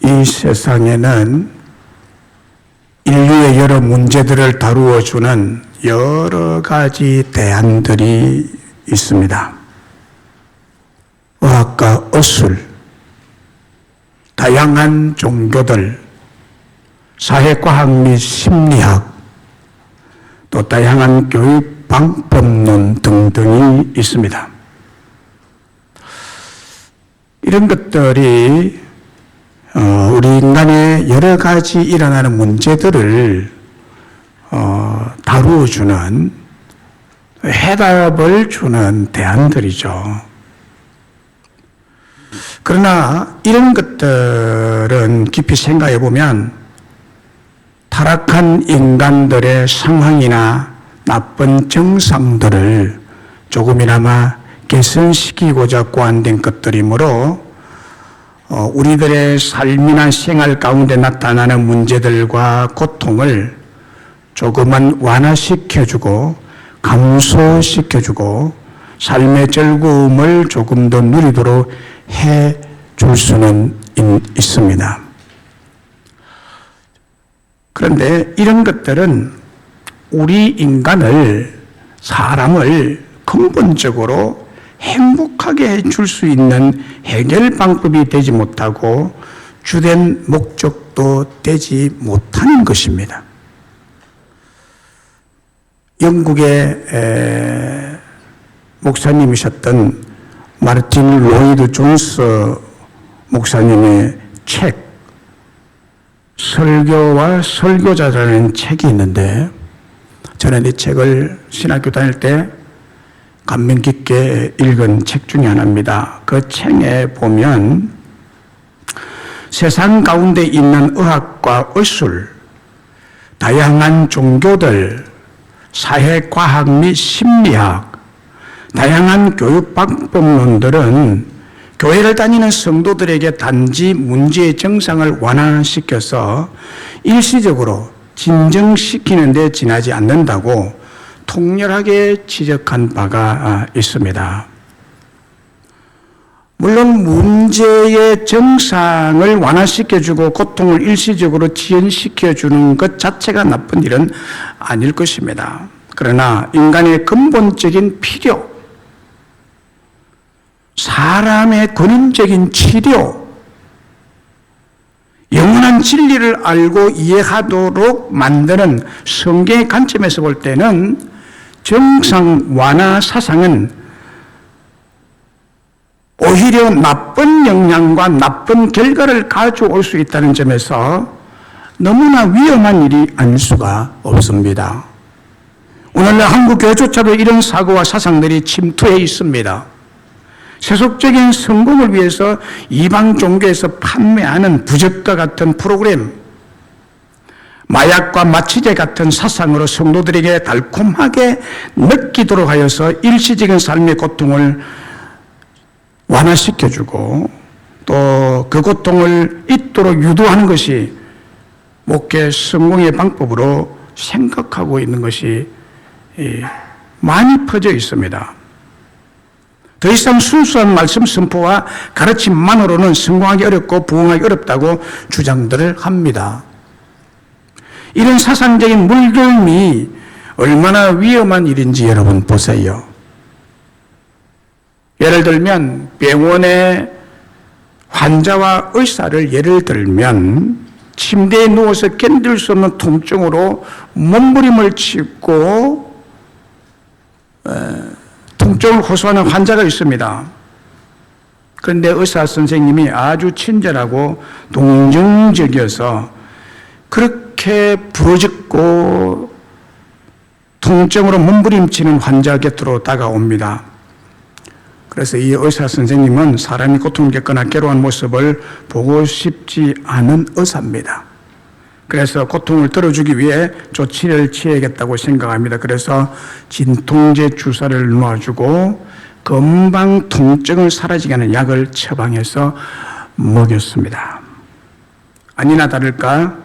이 세상에는 인류의 여러 문제들을 다루어 주는 여러 가지 대안들이 있습니다. 의학과 의술, 다양한 종교들, 사회과학 및 심리학, 또 다양한 교육 방법론 등등이 있습니다. 이런 것들이 우리 인간의 여러 가지 일어나는 문제들을 다루어주는, 해답을 주는 대안들이죠. 그러나 이런 것들은 깊이 생각해 보면 타락한 인간들의 상황이나 나쁜 증상들을 조금이나마 개선시키고자 고안된 것들이므로 우리들의 삶이나 생활 가운데 나타나는 문제들과 고통을 조금은 완화시켜주고 감소시켜주고 삶의 즐거움을 조금 더 누리도록 해줄 수는 있습니다. 그런데 이런 것들은 우리 인간을, 사람을 근본적으로 행복하게 해줄 수 있는 해결 방법이 되지 못하고 주된 목적도 되지 못하는 것입니다. 영국의 목사님이셨던 마르틴 로이드 존스 목사님의 책, 설교와 설교자라는 책이 있는데, 저는 이 책을 신학교 다닐 때 감명 깊게 읽은 책 중에 하나입니다. 그 책에 보면 세상 가운데 있는 의학과 의술, 다양한 종교들, 사회과학 및 심리학, 다양한 교육 방법론들은 교회를 다니는 성도들에게 단지 문제의 증상을 완화시켜서 일시적으로 진정시키는 데 지나지 않는다고 통렬하게 지적한 바가 있습니다. 물론 문제의 증상을 완화시켜주고 고통을 일시적으로 지연시켜주는 것 자체가 나쁜 일은 아닐 것입니다. 그러나 인간의 근본적인 필요, 사람의 근원적인 치료, 영원한 진리를 알고 이해하도록 만드는 성경의 관점에서 볼 때는 증상 완화 사상은 오히려 나쁜 영향과 나쁜 결과를 가져올 수 있다는 점에서 너무나 위험한 일이 아닐 수가 없습니다. 오늘날 한국 교회조차도 이런 사고와 사상들이 침투해 있습니다. 세속적인 성공을 위해서 이방 종교에서 판매하는 부적과 같은 프로그램, 마약과 마취제 같은 사상으로 성도들에게 달콤하게 느끼도록 하여서 일시적인 삶의 고통을 완화시켜주고 또 그 고통을 잊도록 유도하는 것이 목회 성공의 방법으로 생각하고 있는 것이 많이 퍼져 있습니다. 더 이상 순수한 말씀 선포와 가르침만으로는 성공하기 어렵고 부흥하기 어렵다고 주장들을 합니다. 이런 사상적인 물들미 얼마나 위험한 일인지 여러분 보세요. 예를 들면 병원의 환자와 의사를 예를 들면 침대에 누워서 견딜 수 없는 통증으로 몸부림을 치고 통증을 호소하는 환자가 있습니다. 그런데 의사 선생님이 아주 친절하고 동정적이어서 그렇게 부러졌고 통증으로 몸부림치는 환자 곁으로 다가옵니다. 그래서 이 의사 선생님은 사람이 고통을 겪거나 괴로운 모습을 보고 싶지 않은 의사입니다. 그래서 고통을 덜어주기 위해 조치를 취해야겠다고 생각합니다. 그래서 진통제 주사를 놔주고 금방 통증을 사라지게 하는 약을 처방해서 먹였습니다. 아니나 다를까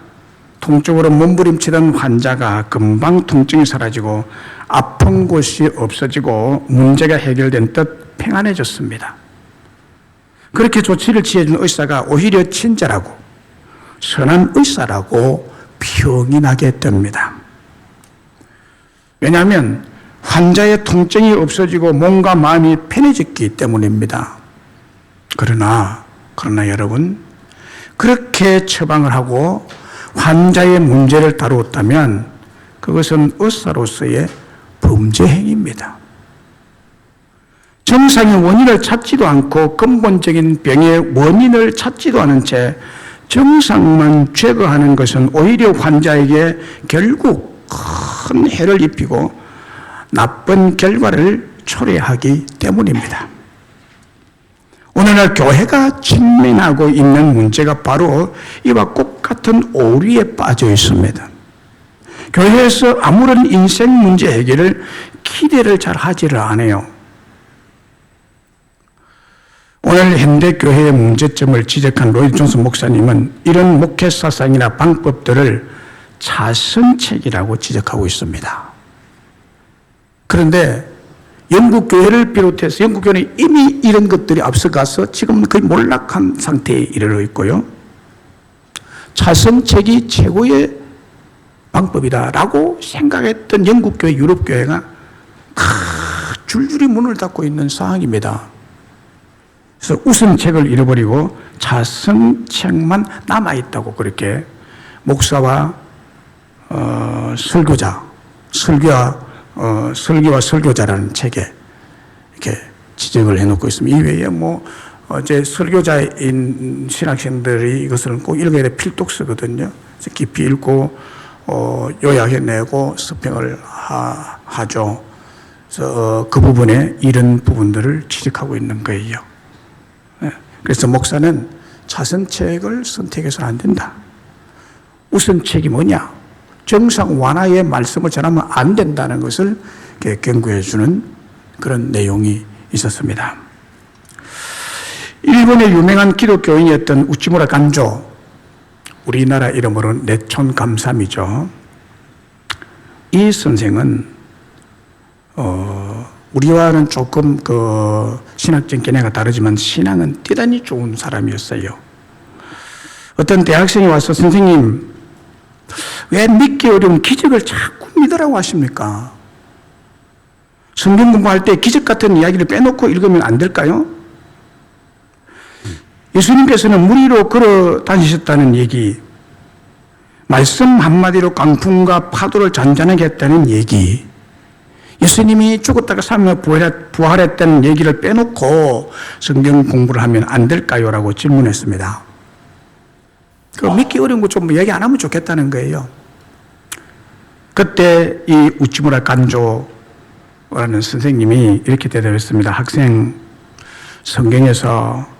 통증으로 몸부림치던 환자가 금방 통증이 사라지고 아픈 곳이 없어지고 문제가 해결된 듯 평안해졌습니다. 그렇게 조치를 취해준 의사가 오히려 친절하고 선한 의사라고 병이 나게 됩니다. 왜냐하면 환자의 통증이 없어지고 몸과 마음이 편해졌기 때문입니다. 그러나 여러분, 그렇게 처방을 하고 환자의 문제를 다루었다면 그것은 의사로서의 범죄 행위입니다. 정상의 원인을 찾지도 않고 근본적인 병의 원인을 찾지도 않은 채 정상만 제거하는 것은 오히려 환자에게 결국 큰 해를 입히고 나쁜 결과를 초래하기 때문입니다. 오늘날 교회가 직면하고 있는 문제가 바로 이와 똑같은 오류에 빠져 있습니다. 교회에서 아무런 인생 문제 해결을 기대를 잘 하지를 않아요. 오늘 현대교회의 문제점을 지적한 로이드 존스 목사님은 이런 목회 사상이나 방법들을 자선책이라고 지적하고 있습니다. 그런데 영국교회를 비롯해서 영국교회는 이미 이런 것들이 앞서가서 지금 거의 몰락한 상태에 이르러 있고요. 자선책이 최고의 방법이다라고 생각했던 영국교회, 유럽교회가 줄줄이 문을 닫고 있는 상황입니다. 그래서 우선책을 잃어버리고 자선책만 남아있다고 그렇게 목사와 설교와 설교자라는 책에 이렇게 지적을 해놓고 있습니다. 이외에 이제 설교자인 신학생들이 이것을 꼭 읽어야 될 필독서거든요. 그래서 깊이 읽고 요약해내고 서평을 하죠. 그래서 그 부분에 이런 부분들을 지적하고 있는 거예요. 그래서 목사는 자선책을 선택해서는 안 된다. 우선책이 뭐냐? 정상 완화의 말씀을 전하면 안 된다는 것을 경고해 주는 그런 내용이 있었습니다. 일본의 유명한 기독교인이었던 우치무라 간조, 우리나라 이름으로 내촌 감삼이죠. 이 선생은 우리와는 조금 신학적 견해가 다르지만 신앙은 대단히 좋은 사람이었어요. 어떤 대학생이 와서 선생님, 왜 믿기 어려운 기적을 자꾸 믿으라고 하십니까? 성경 공부할 때 기적 같은 이야기를 빼놓고 읽으면 안 될까요? 예수님께서는 물 위로 걸어 다니셨다는 얘기, 말씀 한마디로 강풍과 파도를 잔잔하게 했다는 얘기, 예수님이 죽었다가 3일 부활했다는 얘기를 빼놓고 성경 공부를 하면 안 될까요? 라고 질문했습니다. 믿기 어려운 거 좀 얘기 안 하면 좋겠다는 거예요. 그때 이 우치무라 간조라는 선생님이 이렇게 대답했습니다. 학생, 성경에서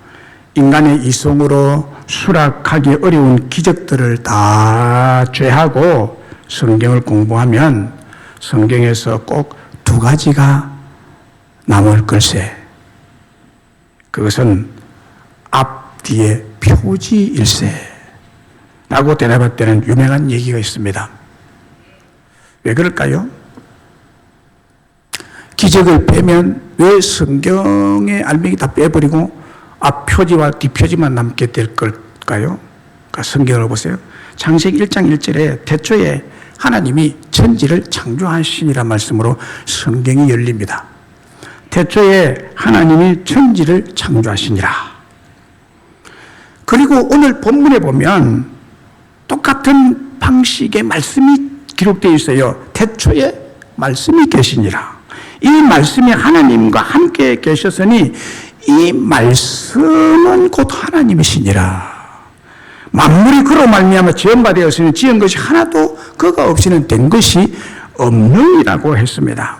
인간의 이성으로 수락하기 어려운 기적들을 다 제하고 성경을 공부하면 성경에서 꼭 2가지가 남을 걸세. 그것은 앞뒤의 표지일세. 라고 대답했다는 유명한 얘기가 있습니다. 왜 그럴까요? 기적을 빼면 왜 성경의 알맹이 다 빼버리고 앞표지와 뒷표지만 남게 될 걸까요? 그러니까 성경을 보세요. 창세기 1장 1절에 태초에 하나님이 천지를 창조하시니라 말씀으로 성경이 열립니다. 태초에 하나님이 천지를 창조하시니라. 그리고 오늘 본문에 보면 똑같은 방식의 말씀이 기록되어 있어요. 태초에 말씀이 계시니라. 이 말씀이 하나님과 함께 계셨으니 이 말씀은 곧 하나님이시니라. 만물이 그로 말미암아 지은 바 되었으니 지은 것이 하나도 그가 없이는 된 것이 없느니라고 했습니다.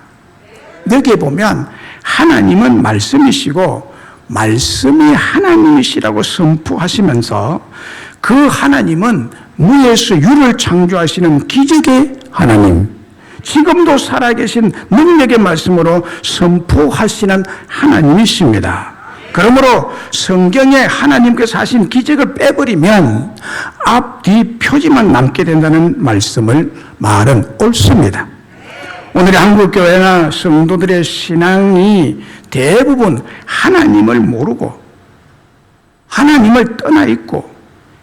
여기에 보면 하나님은 말씀이시고 말씀이 하나님이시라고 선포하시면서 그 하나님은 무에서 유를 창조하시는 기적의 하나님, 지금도 살아계신 능력의 말씀으로 선포하시는 하나님이십니다. 그러므로 성경에 하나님께서 하신 기적을 빼버리면 앞, 뒤 표지만 남게 된다는 말은 옳습니다. 오늘의 한국교회나 성도들의 신앙이 대부분 하나님을 모르고 하나님을 떠나 있고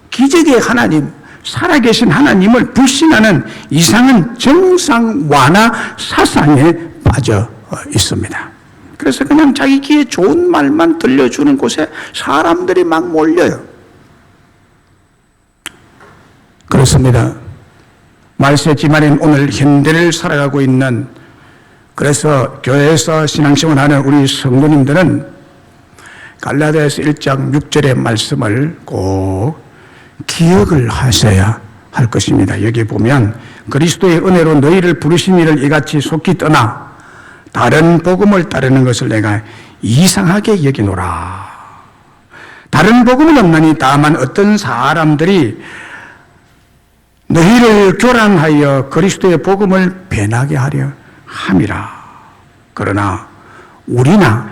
기적의 하나님, 살아계신 하나님을 불신하는 이상한 정상 완화 사상에 빠져 있습니다. 그래서 그냥 자기 귀에 좋은 말만 들려주는 곳에 사람들이 막 몰려요. 그렇습니다. 말세지만인 오늘 현대를 살아가고 있는, 그래서 교회에서 신앙생활하는 우리 성도님들은 갈라디아서 1장 6절의 말씀을 꼭 기억을 하셔야 할 것입니다. 여기 보면 그리스도의 은혜로 너희를 부르신 이를 이같이 속히 떠나 다른 복음을 따르는 것을 내가 이상하게 여기노라. 다른 복음은 없나니 다만 어떤 사람들이 너희를 교란하여 그리스도의 복음을 변하게 하려 함이라. 그러나 우리나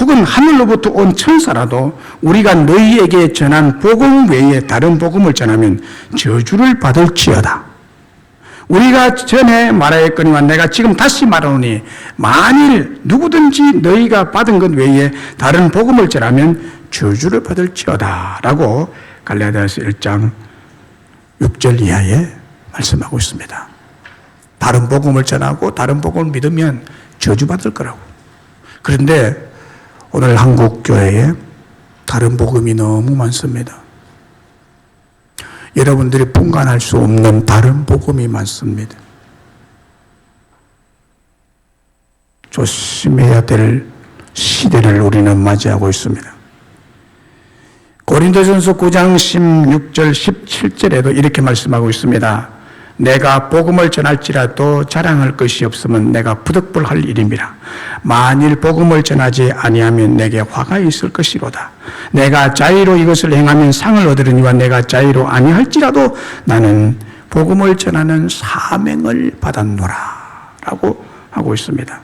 혹은 하늘로부터 온 천사라도 우리가 너희에게 전한 복음 외에 다른 복음을 전하면 저주를 받을지어다. 우리가 전에 말하였거니와 내가 지금 다시 말하노니 만일 누구든지 너희가 받은 것 외에 다른 복음을 전하면 저주를 받을지어다 라고 갈라디아서 1장 6절 이하에 말씀하고 있습니다. 다른 복음을 전하고 다른 복음을 믿으면 저주받을 거라고. 그런데 오늘 한국 교회에 다른 복음이 너무 많습니다. 여러분들이 분간할 수 없는 다른 복음이 많습니다. 조심해야 될 시대를 우리는 맞이하고 있습니다. 고린도전서 9장 16절 17절에도 이렇게 말씀하고 있습니다. 내가 복음을 전할지라도 자랑할 것이 없으면 내가 부득불할 일임이라. 만일 복음을 전하지 아니하면 내게 화가 있을 것이로다. 내가 자의로 이것을 행하면 상을 얻으려니와 내가 자의로 아니할지라도 나는 복음을 전하는 사명을 받았노라 라고 하고 있습니다.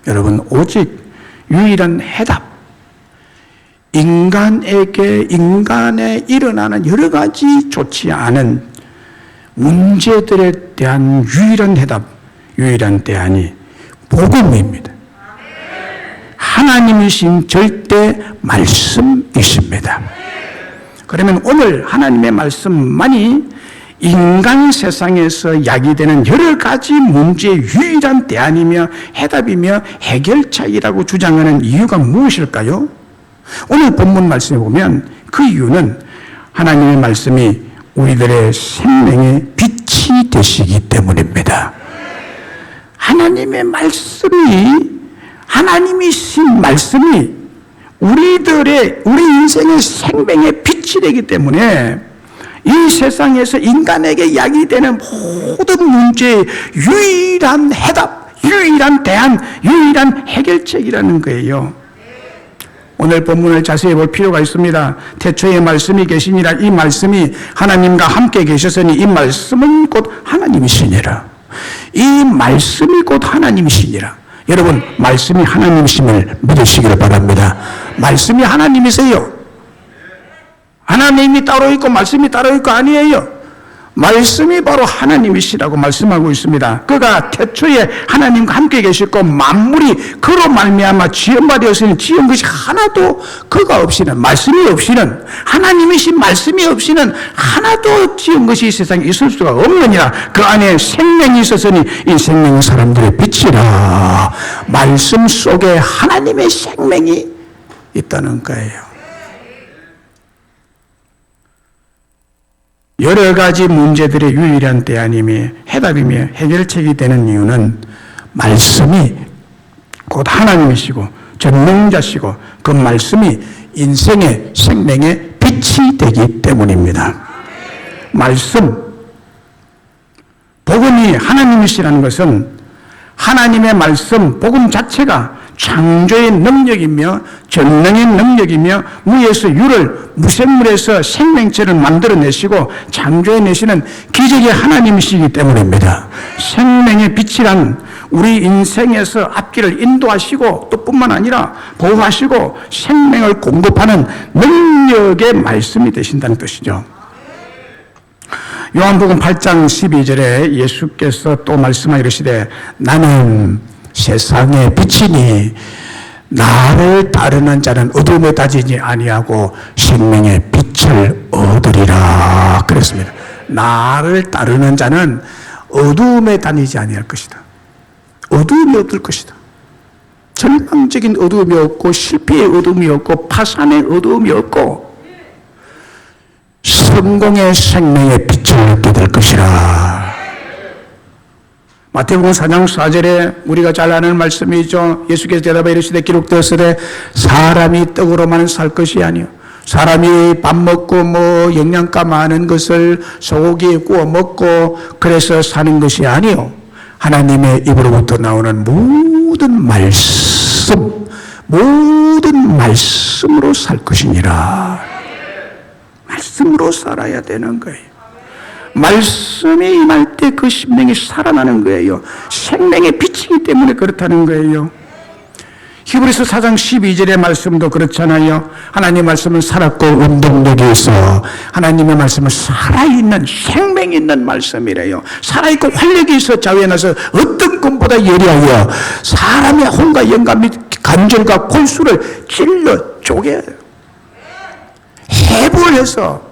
여러분, 오직 유일한 해답, 인간에 일어나는 여러 가지 좋지 않은 문제들에 대한 유일한 해답, 유일한 대안이 복음입니다. 하나님이신 절대 말씀이십니다. 그러면 오늘 하나님의 말씀만이 인간 세상에서 야기되는 여러 가지 문제의 유일한 대안이며 해답이며 해결책이라고 주장하는 이유가 무엇일까요? 오늘 본문 말씀에 보면 그 이유는 하나님의 말씀이 우리들의 생명의 빛이 되시기 때문입니다. 하나님의 말씀이, 하나님이신 말씀이 우리 인생의 생명의 빛이 되기 때문에 이 세상에서 인간에게 야기되는 모든 문제의 유일한 해답, 유일한 대안, 유일한 해결책이라는 거예요. 오늘 본문을 자세히 볼 필요가 있습니다. 태초에 말씀이 계시니라. 이 말씀이 하나님과 함께 계셨으니 이 말씀은 곧 하나님이시니라. 이 말씀이 곧 하나님이시니라. 여러분, 말씀이 하나님이심을 믿으시기를 바랍니다. 말씀이 하나님이세요. 하나님이 따로 있고 말씀이 따로 있고 아니에요. 말씀이 바로 하나님이시라고 말씀하고 있습니다. 그가 태초에 하나님과 함께 계셨고 만물이 그로 말미암아 지은 바 되었으니 지은 것이 하나도 그가 없이는, 말씀이 없이는, 하나님이신 말씀이 없이는 하나도 지은 것이 이 세상에 있을 수가 없느니라. 그 안에 생명이 있었으니 이 생명은 사람들의 빛이라. 말씀 속에 하나님의 생명이 있다는 거예요. 여러 가지 문제들의 유일한 대안이며 해답이며 해결책이 되는 이유는 말씀이 곧 하나님이시고 전능자시고 그 말씀이 인생의 생명의 빛이 되기 때문입니다. 말씀, 복음이 하나님이시라는 것은 하나님의 말씀, 복음 자체가 창조의 능력이며 전능의 능력이며 무에서 유를, 무생물에서 생명체를 만들어내시고 창조해내시는 기적의 하나님이시기 때문입니다. 생명의 빛이란 우리 인생에서 앞길을 인도하시고 또 뿐만 아니라 보호하시고 생명을 공급하는 능력의 말씀이 되신다는 뜻이죠. 요한복음 8장 12절에 예수께서 또 말씀하여 이르시되 나는 세상의 빛이니 나를 따르는 자는 어둠에 다지지 아니하고 생명의 빛을 얻으리라 그랬습니다. 나를 따르는 자는 어두움에 다니지 아니할 것이다. 어두움이 없을 것이다. 절망적인 어두움이 없고 실패의 어두움이 없고 파산의 어두움이 없고 성공의 생명의 빛을 얻게 될 것이라. 마태복음 4장 4절에 우리가 잘 아는 말씀이죠. 예수께서 대답하여 이르시되 기록되었으되 사람이 떡으로만 살 것이 아니요 사람이 밥 먹고 뭐 영양가 많은 것을 소고기에 구워 먹고 그래서 사는 것이 아니요 하나님의 입으로부터 나오는 모든 말씀으로 살 것이니라. 말씀으로 살아야 되는 거예요. 말씀이 임할 때 그 심령이 살아나는 거예요. 생명의 빛이기 때문에 그렇다는 거예요. 히브리서 4장 12절의 말씀도 그렇잖아요. 하나님의 말씀은 살았고 운동력이 있어. 하나님의 말씀은 살아있는 생명 있는 말씀이래요. 살아있고 활력이 있어 자유에 나서 어떤 것보다 예리하여 사람의 혼과 영감 및 간절과 골수를 찔러 쪼개요. 해부해서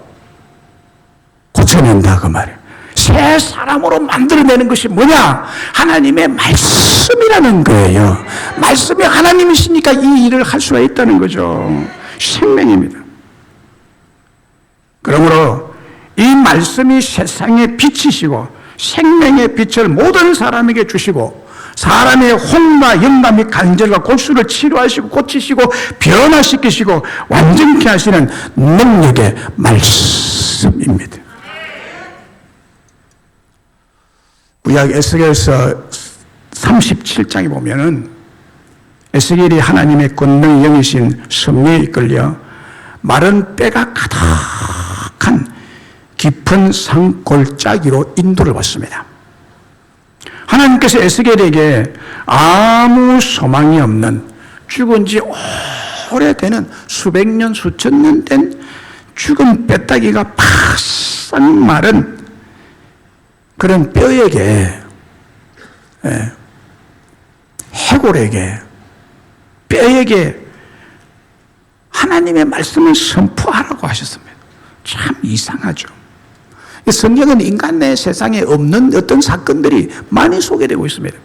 고쳐낸다 그 말이에요. 새 사람으로 만들어내는 것이 뭐냐? 하나님의 말씀이라는 거예요. 말씀이 하나님이시니까 이 일을 할 수가 있다는 거죠. 생명입니다. 그러므로 이 말씀이 세상의 빛이시고 생명의 빛을 모든 사람에게 주시고 사람의 혼과 영감 및 간절과 골수를 치료하시고 고치시고 변화시키시고 완전케 하시는 능력의 말씀입니다. 구약 에스겔서 37장에 보면은 에스겔이 하나님의 권능의 영이신 섭리에 이끌려 마른 뼈가 가득한 깊은 산골짜기로 인도를 받습니다. 하나님께서 에스겔에게 아무 소망이 없는 죽은 지 오래되는 수백 년 수천 년 된 죽은 뼈다귀가 바싹 마른 그런 뼈에게 해골에게 뼈에게 하나님의 말씀을 선포하라고 하셨습니다. 참 이상하죠. 성경은 인간 내 세상에 없는 어떤 사건들이 많이 소개되고 있습니다.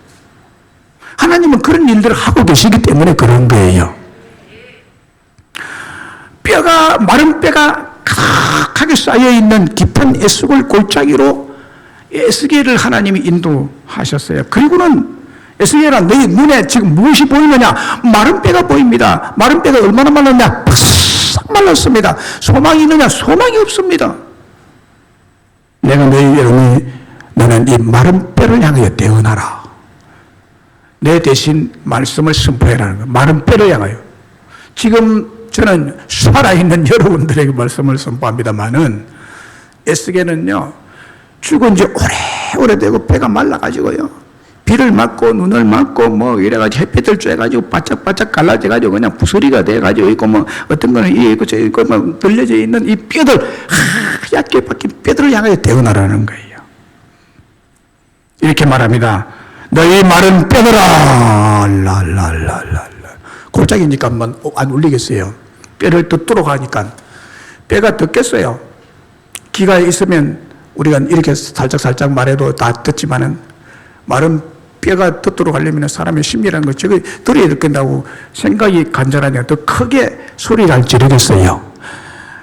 하나님은 그런 일들을 하고 계시기 때문에 그런 거예요. 마른 뼈가 가득하게 쌓여있는 깊은 에스골 골짜기로 에스겔을 하나님이 인도하셨어요. 그리고는 에스겔아 너희 눈에 지금 무엇이 보이느냐? 마른 뼈가 보입니다. 마른 뼈가 얼마나 말랐냐? 바싹 말랐습니다. 소망이 있느냐? 소망이 없습니다. 내가 너는 이 마른 뼈를 향하여 대언하라. 내 대신 말씀을 선포해라는 거예요. 마른 뼈를 향하여. 지금 저는 살아있는 여러분들에게 말씀을 선포합니다만은 에스겔은요 죽은 지 오래되고 뼈가 말라가지고요 비를 맞고 눈을 맞고 뭐 이래가지고 햇빛을 쬐가지고 바짝바짝 갈라져가지고 그냥 부스리가 돼가지고 있고 뭐 어떤 거는 이 있고 저 있고 뭐 들려져 있는 이 뼈들 하얗게 박힌 뼈들을 향하여 대언하라는 거예요. 이렇게 말합니다. 너희 마른 뼈들아 랄랄랄랄 골짜기니까 한번 안 울리겠어요. 뼈를 듣도록 하니까 뼈가 듣겠어요. 귀가 있으면 우리가 이렇게 살짝 말해도 다 듣지만은 마른 뼈가 듣도록 하려면 사람의 심리라는 거 저거 들어야 듣겠다고 생각이 간절하냐 더 크게 소리를 지르겠어요.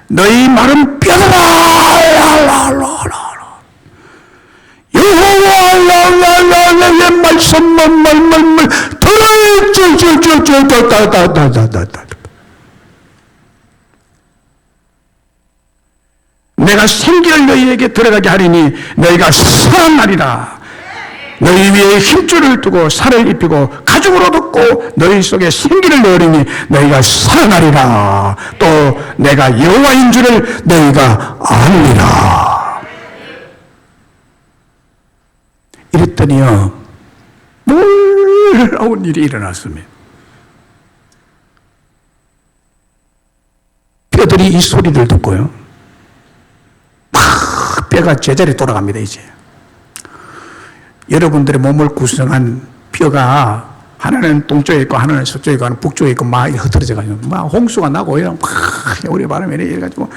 너희 마른 뼈들아 여호와의 말씀만 말말 내가 생기를 너희에게 들어가게 하리니 너희가 살아나리라. 너희 위에 힘줄을 두고 살을 입히고 가죽으로 덮고 너희 속에 생기를 넣으리니 너희가 살아나리라. 또 내가 여호와인 줄을 너희가 아니라. 이랬더니요 놀라운 일이 일어났습니다. 뼈들이 이 소리를 듣고요 막 뼈가 제자리에 돌아갑니다. 이제 여러분들의 몸을 구성한 뼈가 하나는 동쪽에 있고 하나는 서쪽에 있고 하나는 북쪽에 있고 막 흩어져 가지고 막 홍수가 나고 막 우리 바람에 이래 가지고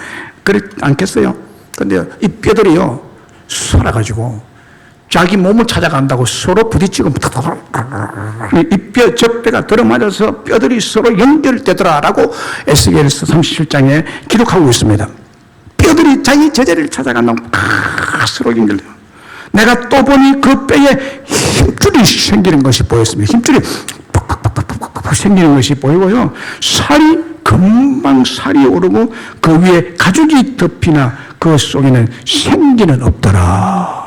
그렇지 않겠어요? 근데 이 뼈들이요 살아가지고 자기 몸을 찾아간다고 서로 부딪히고 이 뼈, 저 뼈가 들어맞아서 뼈들이 서로 연결되더라라고 에스겔서 37장에 기록하고 있습니다. 뼈들이 자기 제자리를 찾아간다고 서로 연결돼요. 내가 또 보니 그 뼈에 힘줄이 생기는 것이 보였습니다. 힘줄이 팍팍팍팍팍 생기는 것이 보이고요. 금방 살이 오르고 그 위에 가죽이 덮이나 그 속에는 생기는 없더라.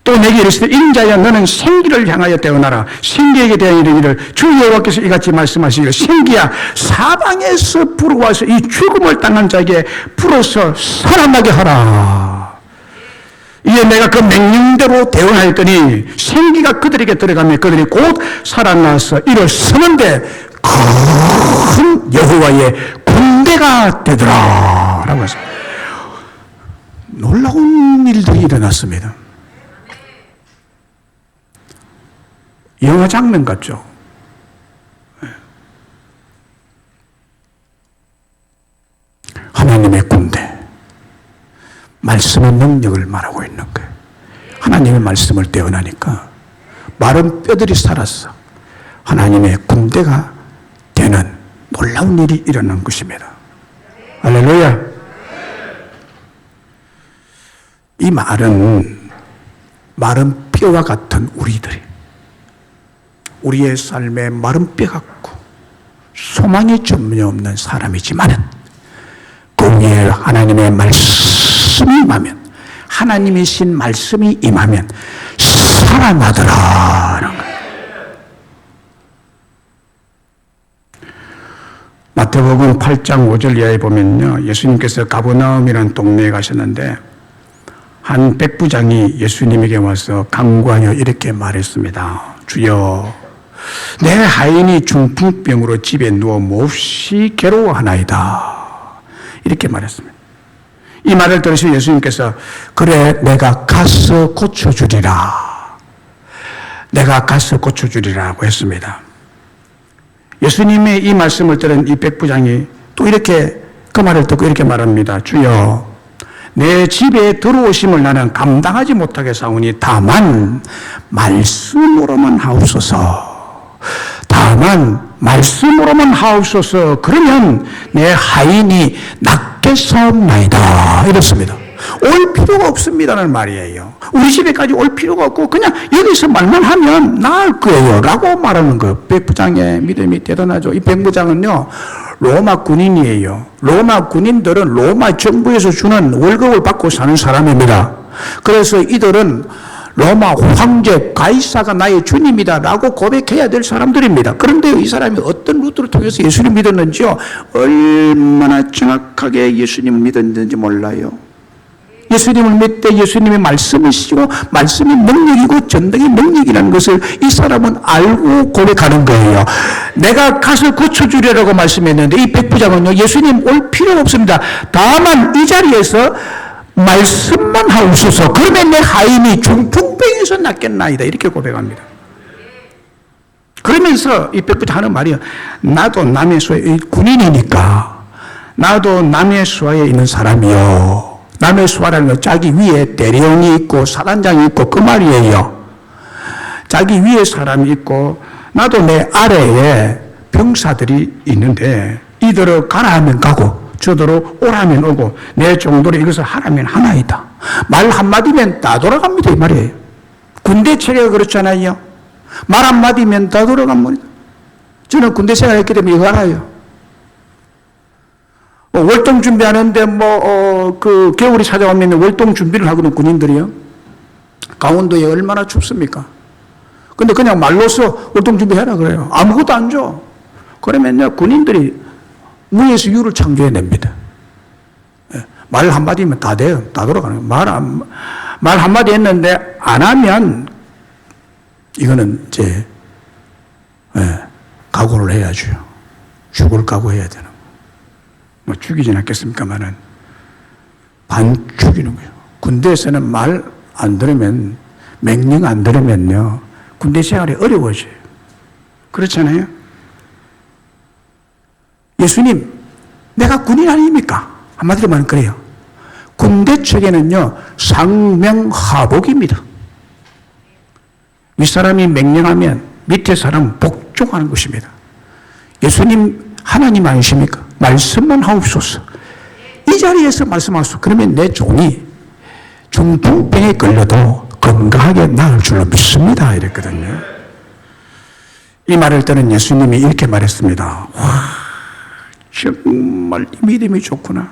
또 내게 이르시되 인자야 너는 생기를 향하여 태어나라. 생기에게 대하여 이르기를 주 여호와께서 이같이 말씀하시기를 생기야 사방에서 불어와서 이 죽음을 당한 자에게 불어서 살아나게 하라. 이에 내가 그 명령대로 대응하였더니 생기가 그들에게 들어가며 그들이 곧 살아나서 일어서는데 큰 여호와의 군대가 되더라 라고 했습니다. 놀라운 일들이 일어났습니다. 영화 장면 같죠? 하나님의 군대, 말씀의 능력을 말하고 있는 거예요. 하나님의 말씀을 떼어나니까 마른 뼈들이 살았어. 하나님의 군대가 되는 놀라운 일이 일어난 것입니다. 할렐루야. 이 말은 마른 뼈와 같은 우리의 삶에 마른 뼈 같고 소망이 전혀 없는 사람이지만은 그 위에 하나님의 말씀이 임하면, 하나님이신 말씀이 임하면 살아나더라. 마태복음 8장 5절 이하에 보면요, 예수님께서 가버나움이라는 동네에 가셨는데 한 백부장이 예수님에게 와서 간구하여 이렇게 말했습니다. 주여, 내 하인이 중풍병으로 집에 누워 몹시 괴로워하나이다. 이렇게 말했습니다. 이 말을 들으시고 예수님께서 그래 내가 가서 고쳐주리라. 내가 가서 고쳐주리라고 했습니다. 예수님의 이 말씀을 들은 이 백부장이 또 이렇게 그 말을 듣고 이렇게 말합니다. 주여, 내 집에 들어오심을 나는 감당하지 못하겠사오니 다만 말씀으로만 하옵소서. 다만 말씀으로만 하옵소서. 그러면 내 하인이 낫겠사옵나이다. 이렇습니다. 올 필요가 없습니다는 말이에요. 우리 집에까지 올 필요가 없고 그냥 여기서 말만 하면 나을 거예요 라고 말하는 거예요. 백부장의 믿음이 대단하죠. 이 백부장은요 로마 군인이에요. 로마 군인들은 로마 정부에서 주는 월급을 받고 사는 사람입니다. 그래서 이들은 로마 황제 가이사가 나의 주님이다 라고 고백해야 될 사람들입니다. 그런데 이 사람이 어떤 루트를 통해서 예수님 믿었는지요, 얼마나 정확하게 예수님을 믿었는지 몰라요. 예수님을 믿되 예수님의 말씀이시고 말씀이 능력이고 전능의 능력이라는 것을 이 사람은 알고 고백하는 거예요. 내가 가서 고쳐주리라고 말씀했는데 이 백부장은요, 예수님 올 필요가 없습니다. 다만 이 자리에서 말씀만 하옵소서. 그러면 내 하인이 중풍병에서 낫겠나이다. 이렇게 고백합니다. 그러면서 이 백부장 하는 말이요, 나도 남의 수하에 군인이니까 나도 남의 수하에 있는 사람이요. 남의 수하라는 건 자기 위에 대령이 있고 사단장이 있고 그 말이에요. 자기 위에 사람이 있고 나도 내 아래에 병사들이 있는데 이들을 가라 하면 가고 저더러 오라면 오고 내 정도로 이것을 하라면 하나이다. 말 한마디면 다 돌아갑니다 이 말이에요. 군대 체계가 그렇잖아요. 말 한마디면 다 돌아갑니다. 저는 군대 생활했기 때문에 이거 알아요. 월동 준비하는데 그 겨울이 찾아오면 월동 준비를 하거든 군인들이요. 강원도에 얼마나 춥습니까? 근데 그냥 말로써 월동 준비해라 그래요. 아무것도 안 줘. 그러면요 군인들이 무에서 유를 창조해냅니다. 말 한마디면 다 돼요. 다 돌아가는 거예요. 말 한마디 했는데 안 하면 이거는 이제 각오를 해야죠. 죽을 각오해야 되는 거예요. 뭐 죽이진 않겠습니까만은 반 죽이는 거예요. 군대에서는 말 안 들으면, 명령 안 들으면요 군대 생활이 어려워져요. 그렇잖아요. 예수님, 내가 군인 아닙니까? 한마디로 말하면 그래요. 군대 측에는요, 상명하복입니다. 윗사람이 명령하면 밑에 사람은 복종하는 것입니다. 예수님 하나님 아니십니까? 말씀만 하옵소서. 이 자리에서 말씀하소서. 그러면 내 종이 중풍병에 걸려도 건강하게 나을 줄로 믿습니다. 이랬거든요. 이 말을 듣는 예수님이 이렇게 말했습니다. 와, 정말 이 믿음이 좋구나.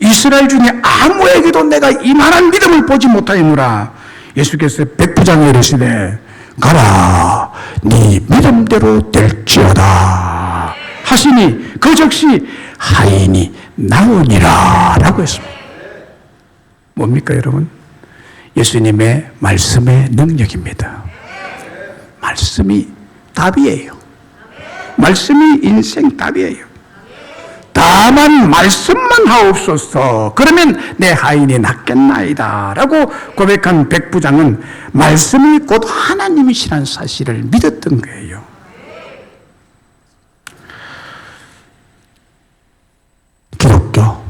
이스라엘 중에 아무에게도 내가 이만한 믿음을 보지 못하였노라. 예수께서 백부장에 이르시되 가라, 네 믿음대로 될지어다 하시니 그 즉시 하인이 나으니라 라고 했습니다. 뭡니까 여러분? 예수님의 말씀의 능력입니다. 말씀이 답이에요. 말씀이 인생 답이에요. 다만 말씀만 하옵소서. 그러면 내 하인이 낫겠나이다 라고 고백한 백부장은 말씀이 곧 하나님이시라는 사실을 믿었던 거예요. 기독교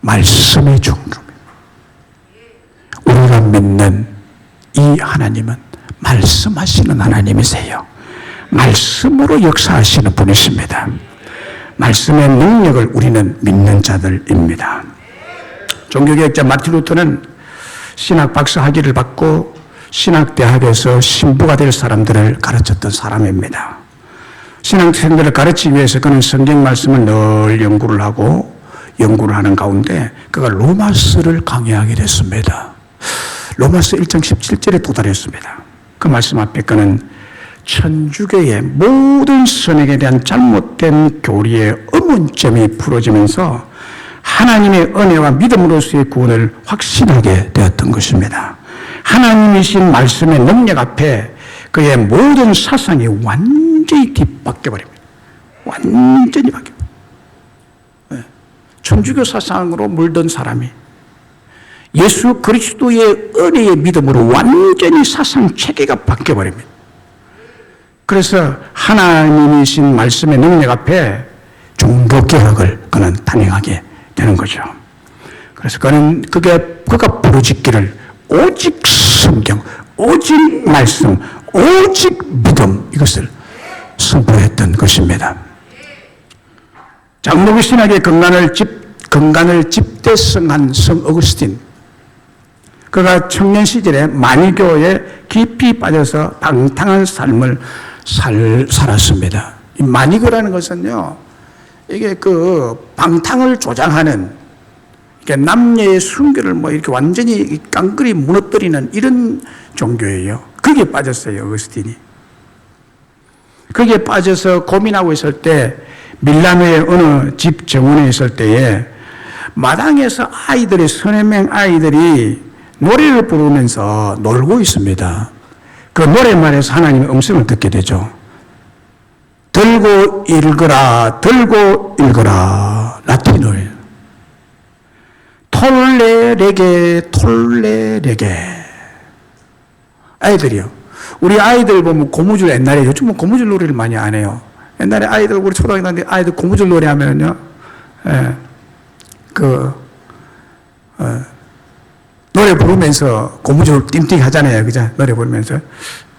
말씀의 종교입니다. 우리가 믿는 이 하나님은 말씀하시는 하나님이세요. 말씀으로 역사하시는 분이십니다. 말씀의 능력을 우리는 믿는 자들입니다. 종교개혁자 마틴 루터는 신학 박사 학위를 받고 신학대학에서 신부가 될 사람들을 가르쳤던 사람입니다. 신학생들을 가르치기 위해서 그는 성경 말씀을 늘 연구를 하는 가운데 그가 로마서를 강의하게 됐습니다. 로마서 1장 17절에 도달했습니다. 그 말씀 앞에 그는 천주교의 모든 선행에 대한 잘못된 교리의 의문점이 풀어지면서 하나님의 은혜와 믿음으로서의 구원을 확신하게 되었던 것입니다. 하나님이신 말씀의 능력 앞에 그의 모든 사상이 완전히 뒤바뀌어버립니다. 완전히 바뀌어버립니다. 천주교 사상으로 물든 사람이 예수 그리스도의 은혜의 믿음으로 완전히 사상 체계가 바뀌어버립니다. 그래서 하나님이신 말씀의 능력 앞에 종교개혁을 그는 단행하게 되는 거죠. 그래서 그가 부르짖기를 오직 성경, 오직 말씀, 오직 믿음 이것을 선포했던 것입니다. 장로교 신학의 근간을 집대성한 성 어거스틴, 그가 청년 시절에 만이교에 깊이 빠져서 방탕한 삶을 살았습니다. 이 만이교라는 것은요, 이게 그 방탕을 조장하는, 남녀의 순결을 이렇게 완전히 깡그리 무너뜨리는 이런 종교예요. 거기에 빠졌어요, 어거스틴이. 거기에 빠져서 고민하고 있을 때, 밀라노의 어느 집 정원에 있을 때에 마당에서 서너 명 아이들이 노래를 부르면서 놀고 있습니다. 그 노래말에서 하나님의 음성을 듣게 되죠. 들고 읽으라, 들고 읽으라. 라틴어예요. 톨레레게, 톨레레게. 아이들이요. 우리 아이들 보면 고무줄 옛날에, 요즘은 고무줄 노래를 많이 안 해요. 옛날에 아이들, 우리 초등학교 다닐 때 아이들 고무줄 노래 하면은요, 노래 부르면서 고무줄 띵띵 하잖아요. 그죠? 노래 부르면서.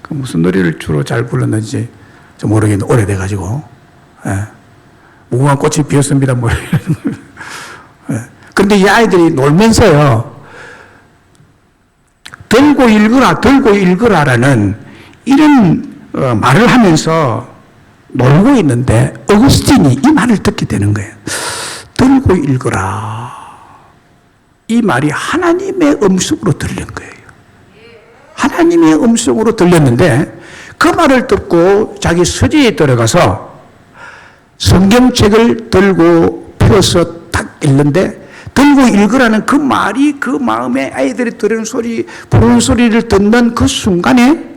그 무슨 노래를 주로 잘 불렀는지 좀 모르겠는데, 오래돼가지고. 무궁한 꽃이 피었습니다. 근데 이 아이들이 놀면서요, 들고 읽으라, 들고 읽으라라는 이런 말을 하면서 놀고 있는데, 어거스틴이 이 말을 듣게 되는 거예요. 들고 읽으라. 이 말이 하나님의 음성으로 들린 거예요. 하나님의 음성으로 들렸는데 그 말을 듣고 자기 서재에 들어가서 성경책을 들고 펴서 딱 읽는데 들고 읽으라는 그 말이 그 마음에 아이들이 들은 소리, 부르는 소리를 듣는 그 순간에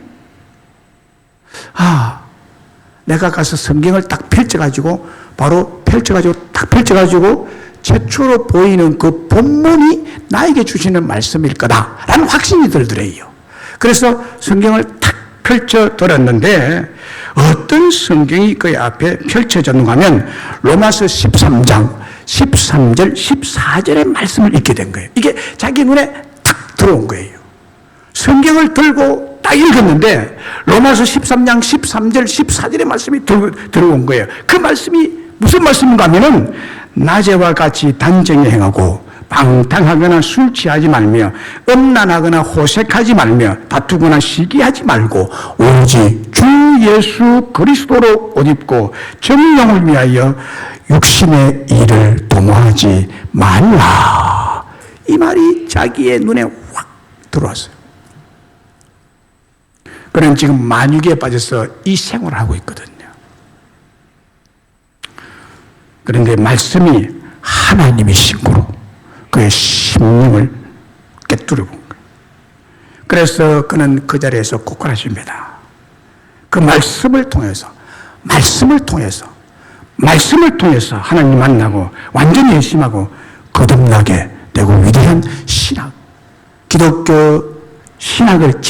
내가 가서 성경을 딱 펼쳐가지고 딱 펼쳐가지고 최초로 보이는 그 본문이 나에게 주시는 말씀일 거다라는 확신이 들더래요. 그래서 성경을 탁 펼쳐 들었는데 어떤 성경이 그 앞에 펼쳐졌는가 하면 로마서 13장 13절, 14절의 말씀을 읽게 된 거예요. 이게 자기 눈에 탁 들어온 거예요. 성경을 들고 딱 읽었는데 로마서 13장 13절, 14절의 말씀이 들어온 거예요. 그 말씀이 무슨 말씀인가 하면은 낮에와 같이 단정히 행하고 방탕하거나 술 취하지 말며 음란하거나 호색하지 말며 다투거나 시기하지 말고 오직 주 예수 그리스도로 옷 입고 정령을 위하여 육신의 일을 도모하지 말라. 이 말이 자기의 눈에 확 들어왔어요. 그는 지금 만유기에 빠져서 이 생활을 하고 있거든요. 그런데 말씀이 하나님이신 거로 그의 심령을 깨뜨려 본 거예요. 그래서 그는 그 자리에서 고칼하십니다. 그 말씀을 통해서 하나님 만나고 완전히 열심하고 거듭나게 되고 위대한 신학, 기독교 신학을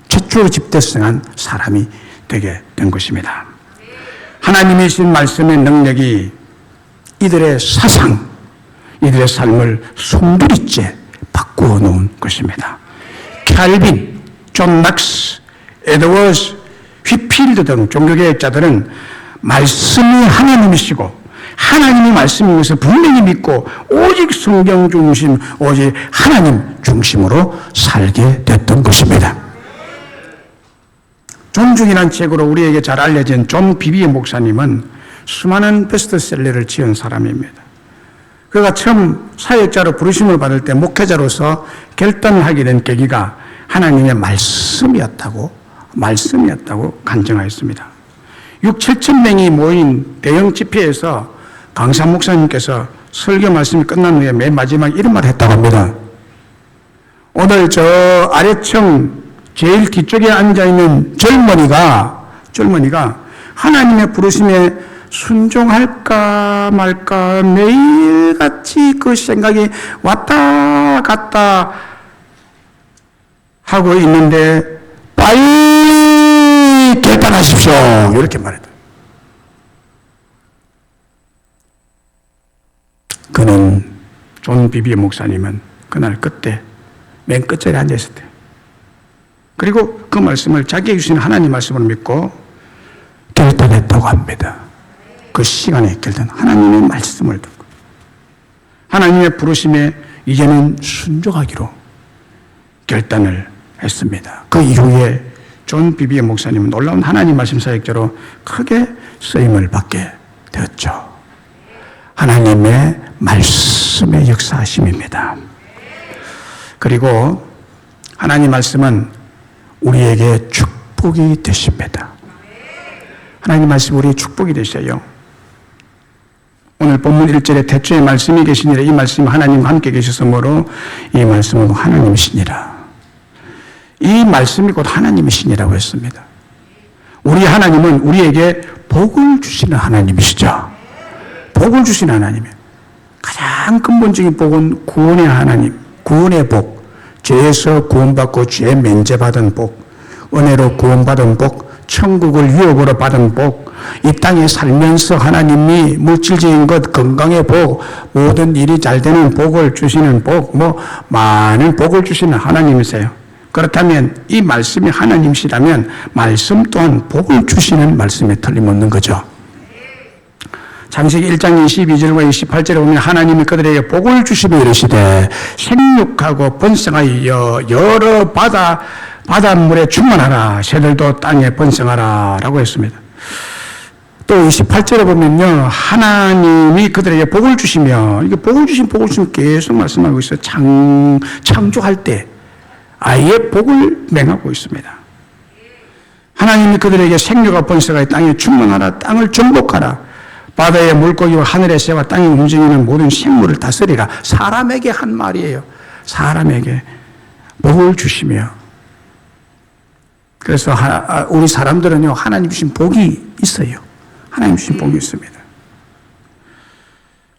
최초로 집대성한 사람이 되게 된 것입니다. 하나님이 주신 말씀의 능력이 이들의 사상, 이들의 삶을 송두리째 바꾸어 놓은 것입니다. 캘빈, 존 막스, 에드워즈, 휘필드 등 종교개혁자들은 말씀이 하나님이시고 하나님의 말씀인 것을 분명히 믿고 오직 성경 중심, 오직 하나님 중심으로 살게 됐던 것입니다. 존중이라는 책으로 우리에게 잘 알려진 존 비비의 목사님은 수많은 베스트셀러를 지은 사람입니다. 그가 처음 사역자로 부르심을 받을 때 목회자로서 결단하게 된 계기가 하나님의 말씀이었다고 간증하였습니다. 6,7천 명이 모인 대형 집회에서 강사 목사님께서 설교 말씀이 끝난 후에 맨 마지막에 이런 말을 했다고 합니다. 오늘 저 아래층 제일 뒤쪽에 앉아있는 젊은이가 하나님의 부르심에 순종할까 말까 매일같이 그 생각이 왔다 갔다 하고 있는데 빨리 결단하십시오. 이렇게 말했다. 그는 존 비비의 목사님은 그날 그때 맨 끝자리에 앉아있을 때 그리고 그 말씀을 자기에게 주신 하나님 말씀을 믿고 결단했다고 합니다. 그 시간에 결단, 하나님의 말씀을 듣고 하나님의 부르심에 이제는 순종하기로 결단을 했습니다. 그 이후에 존 비비의 목사님은 놀라운 하나님 말씀 사역자로 크게 쓰임을 받게 되었죠. 하나님의 말씀의 역사하심입니다. 그리고 하나님 말씀은 우리에게 축복이 되십니다. 하나님 말씀 우리의 축복이 되셔요. 오늘 본문 1절에 태초에 말씀이 계시니라. 이 말씀이 하나님과 함께 계셔서 뭐로? 이 말씀은 하나님이시니라. 이 말씀이 곧 하나님이시니라고 했습니다. 우리 하나님은 우리에게 복을 주시는 하나님이시죠. 복을 주시는 하나님이에요. 가장 근본적인 복은 구원의 하나님, 구원의 복, 죄에서 구원받고 죄 면제받은 복, 은혜로 구원받은 복, 천국을 유업으로 받은 복, 이 땅에 살면서 하나님이 물질적인 것, 건강의 복, 모든 일이 잘 되는 복을 주시는 복, 많은 복을 주시는 하나님이세요. 그렇다면 이 말씀이 하나님이시라면 말씀 또한 복을 주시는 말씀에 틀림없는 거죠. 창세기 1장 22절과 28절에 보면 하나님이 그들에게 복을 주시며 이르시되 생육하고 번성하여 여러 바닷물에 충만하라. 새들도 땅에 번성하라 라고 했습니다. 또 28절에 보면요, 하나님이 그들에게 복을 주시며, 이게 복을 주시면 계속 말씀하고 있어요. 창조할 때 아예 복을 맹하고 있습니다. 하나님이 그들에게 생육과 번성하여 땅에 충만하라. 땅을 정복하라. 바다의 물고기와 하늘의 새와 땅에 움직이는 모든 생물을 다스리라. 사람에게 한 말이에요. 사람에게 복을 주시며. 그래서 우리 사람들은요, 하나님 주신 복이 있어요. 하나님 주신 복이 있습니다.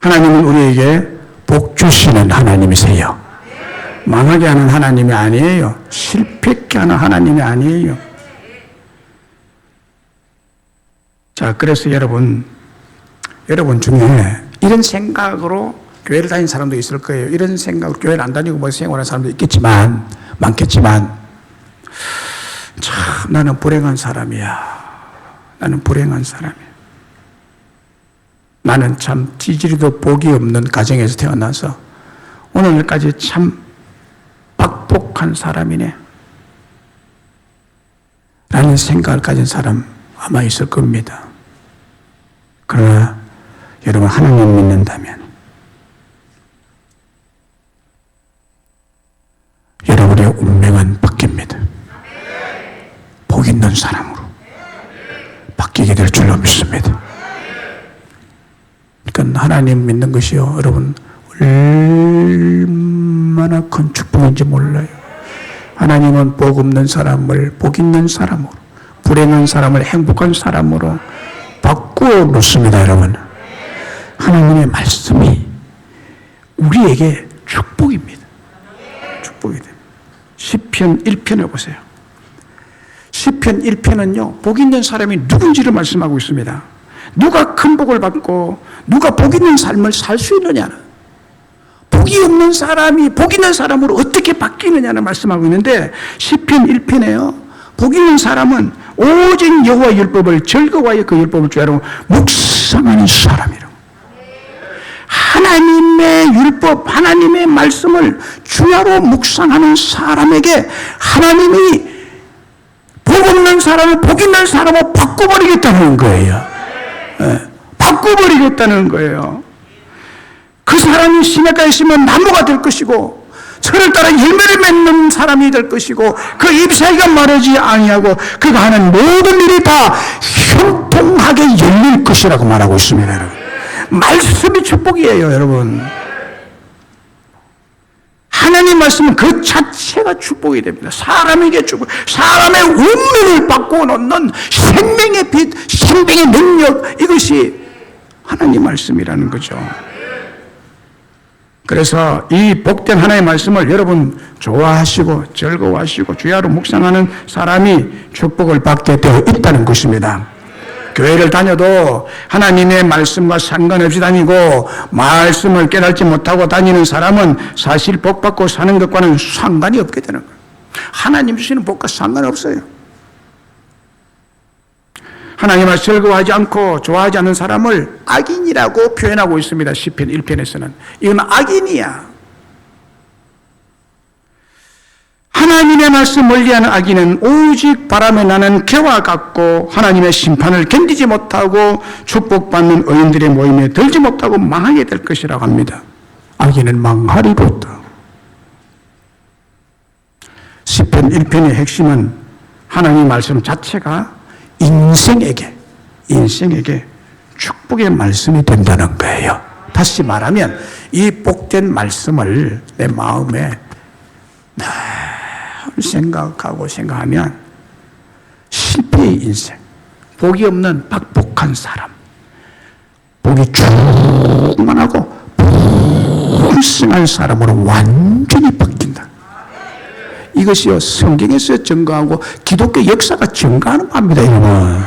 하나님은 우리에게 복 주시는 하나님이세요. 망하게 하는 하나님이 아니에요. 실패케 하는 하나님이 아니에요. 자, 그래서 여러분 중에 이런 생각으로 교회를 다니는 사람도 있을 거예요. 이런 생각으로 교회를 안 다니고 뭐 생활하는 사람도 있겠지만, 많겠지만, 참, 나는 불행한 사람이야. 나는 불행한 사람이야. 나는 참 찌질이도 복이 없는 가정에서 태어나서 오늘까지 참 박복한 사람이네. 라는 생각을 가진 사람 아마 있을 겁니다. 그러나 여러분 하나님 믿는다면 여러분의 운명은 바뀝니다. 복 있는 사람으로 바뀌게 될 줄로 믿습니다. 그러니까 하나님 믿는 것이요, 여러분 얼마나 큰 축복인지 몰라요. 하나님은 복 없는 사람을 복 있는 사람으로, 불행한 사람을 행복한 사람으로 바꾸어 놓습니다. 여러분, 하나님의 말씀이 우리에게 축복입니다. 축복이 됩니다. 시편 1편을 보세요. 시편 1편은요, 복 있는 사람이 누군지를 말씀하고 있습니다. 누가 큰 복을 받고 누가 복 있는 삶을 살 수 있느냐는, 복이 없는 사람이 복 있는 사람으로 어떻게 바뀌느냐는 말씀하고 있는데, 시편 1편에요, 복 있는 사람은 오직 여호와 율법을 즐거워하여 그 율법을 주야로 묵상하는 사람이라고. 하나님의 율법, 하나님의 말씀을 주야로 묵상하는 사람에게 하나님이 복 없는 사람을 복 있는 사람으로 바꿔버리겠다는 거예요. 바꿔버리겠다는 거예요. 그 사람이 시냇가에 있으면 나무가 될 것이고 철을 따라 열매를 맺는 사람이 될 것이고 그 잎사귀가 마르지 아니하고 그가 하는 모든 일이 다 형통하게 열릴 것이라고 말하고 있습니다. 여러분, 말씀이 축복이에요. 여러분, 하나님 말씀은 그 자체가 축복이 됩니다. 사람에게 축복, 사람의 운명을 바꾸어 놓는 생명의 빛, 생명의 능력, 이것이 하나님 말씀이라는 거죠. 그래서 이 복된 하나님의 말씀을 여러분 좋아하시고 즐거워하시고 주야로 묵상하는 사람이 축복을 받게 되어 있다는 것입니다. 교회를 다녀도 하나님의 말씀과 상관없이 다니고 말씀을 깨닫지 못하고 다니는 사람은 사실 복 받고 사는 것과는 상관이 없게 되는 거예요. 하나님 주시는 복과 상관없어요. 하나님을 즐거워하지 않고 좋아하지 않는 사람을 악인이라고 표현하고 있습니다. 시편 1편에서는. 이건 악인이야. 하나님의 말씀 멀리하는 악인은 오직 바람에 나는 개와 같고 하나님의 심판을 견디지 못하고 축복받는 의인들의 모임에 들지 못하고 망하게 될 것이라고 합니다. 악인은 망하리로다. 시편 1편의 핵심은 하나님의 말씀 자체가 인생에게 축복의 말씀이 된다는 거예요. 다시 말하면 이 복된 말씀을 내 마음에 생각하면 실패의 인생, 복이 없는 박복한 사람, 복이 충만하고 불승한 사람으로 완전히 바뀐다. 이것이요, 성경에서 증거하고 기독교 역사가 증거하는 바입니다. 여러분,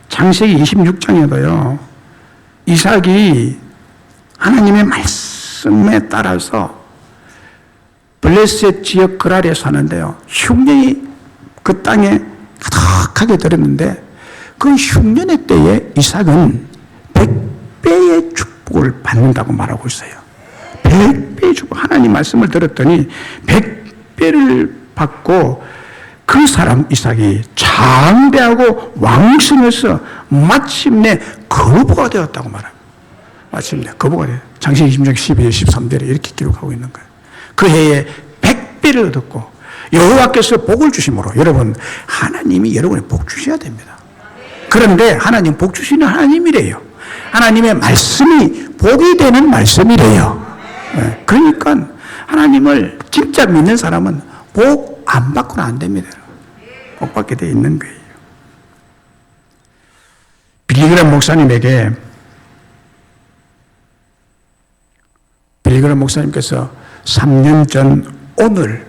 창세기 26장에도요 이삭이 하나님의 말씀에 따라서 블레셋 지역 그랄에 사는데요, 흉년이 그 땅에 가득하게 들었는데 그 흉년의 때에 이삭은 100배의 축복을 받는다고 말하고 있어요. 100배의 축복, 하나님 말씀을 들었더니 100배를 받고 그 사람 이삭이 장대하고 왕성해서 마침내 거부가 되었다고 말합니다. 마침내 거부가 돼요. 창세기 26장 12절 13절에 이렇게 기록하고 있는 거예요. 그 해에 100배를 얻었고 여호와께서 복을 주심으로, 여러분 하나님이 여러분에 복 주셔야 됩니다. 그런데 하나님 복 주시는 하나님이래요. 하나님의 말씀이 복이 되는 말씀이래요. 그러니까 하나님을 진짜 믿는 사람은 복 안 받고는 안 됩니다. 복 받게 되어 있는 거예요. 빌리그람 목사님께서 3년 전 오늘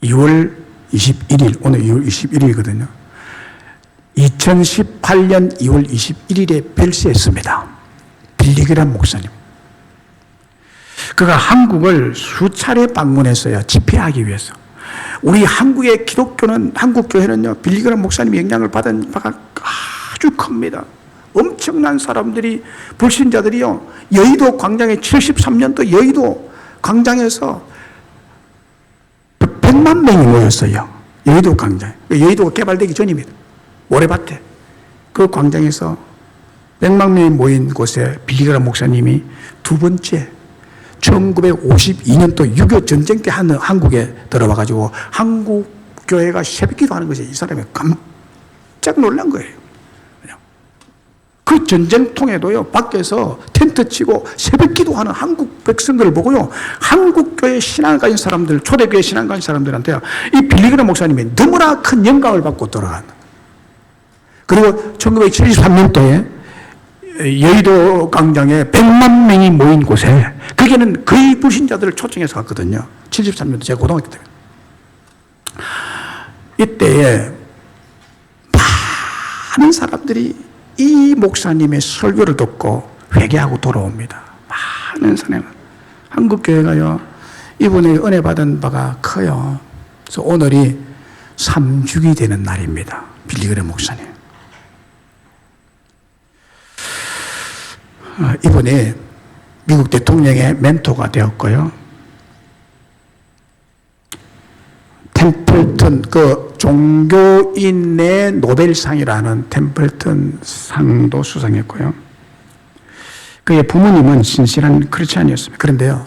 2월 21일, 오늘 2월 21일이거든요. 2018년 2월 21일에 별세했습니다. 빌리그람 목사님. 그가 한국을 수차례 방문했어요. 집회하기 위해서. 우리 한국의 기독교는, 한국교회는요, 빌리그람 목사님이 영향을 받은 바가 아주 큽니다. 엄청난 사람들이, 불신자들이요, 여의도 광장에 73년도 여의도 광장에서 100만 명이 모였어요. 여의도 광장. 여의도가 개발되기 전입니다. 모래밭에. 그 광장에서 100만 명이 모인 곳에 빌리그람 목사님이 두 번째 1952년도 6.25 전쟁 때 한국에 들어와가지고 한국 교회가 새벽기도 하는 것이 이 사람이 깜짝 놀란 거예요. 그 전쟁통에도요, 밖에서 텐트 치고 새벽기도 하는 한국 백성들을 보고요, 한국교회 신앙을 가진 사람들, 초대교회 신앙을 가진 사람들한테요, 이 빌리그람 목사님이 너무나 큰 영감을 받고 돌아간. 그리고 1973년도에 여의도 광장에 100만 명이 모인 곳에, 거기는 거의 불신자들을 초청해서 갔거든요. 73년도 제가 고등학교 때. 이때에 많은 사람들이 이 목사님의 설교를 듣고 회개하고 돌아옵니다. 많은 사람. 한국교회가요, 이분의 은혜 받은 바가 커요. 그래서 오늘이 3주기 되는 날입니다. 빌리그람 목사님. 이분이 미국 대통령의 멘토가 되었고요. 템플턴, 그 종교인의 노벨상이라는 템플턴 상도 수상했고요. 그의 부모님은 신실한 크리스찬이었습니다. 그런데요,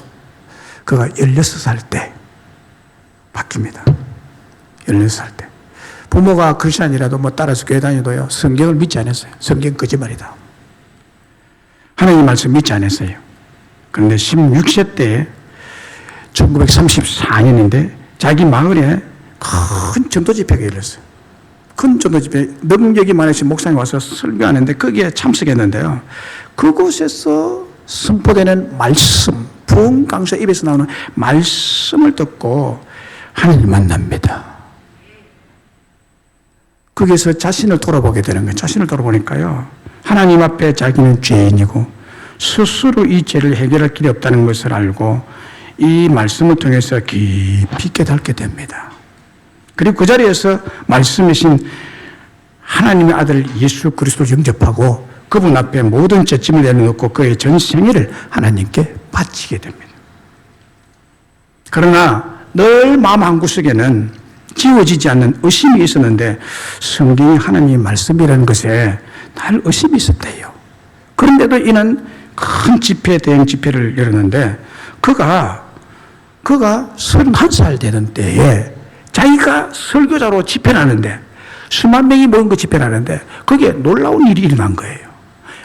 그가 16살 때 바뀝니다. 16살 때. 부모가 크리스찬이라도 뭐 따라서 교회 다녀도요, 성경을 믿지 않았어요. 성경 거짓말이다. 하나님 말씀 믿지 않았어요. 그런데 16세 때 1934년인데 자기 마을에 큰 전도 집회가 열렸어요. 큰 전도 집회, 능력이 많으신 목사님 와서 설교하는데 거기에 참석했는데요. 그곳에서 선포되는 말씀, 부흥 강사 입에서 나오는 말씀을 듣고 하나님을 만납니다. 거기서 자신을 돌아보게 되는 거예요. 자신을 돌아보니까요, 하나님 앞에 자기는 죄인이고 스스로 이 죄를 해결할 길이 없다는 것을 알고 이 말씀을 통해서 깊이 깨닫게 됩니다. 그리고 그 자리에서 말씀이신 하나님의 아들 예수 그리스도를 영접하고 그분 앞에 모든 죄짐을 내려놓고 그의 전 생애를 하나님께 바치게 됩니다. 그러나 늘 마음 한구석에는 지워지지 않는 의심이 있었는데 성경이 하나님의 말씀이라는 것에 늘 의심이 있었대요. 그런데도 이는 큰 집회, 대형 집회를 열었는데 그가 31살 되던 때에 자기가 설교자로 집회를 하는데 수만 명이 모인 그 집회를 하는데 거기에 놀라운 일이 일어난 거예요.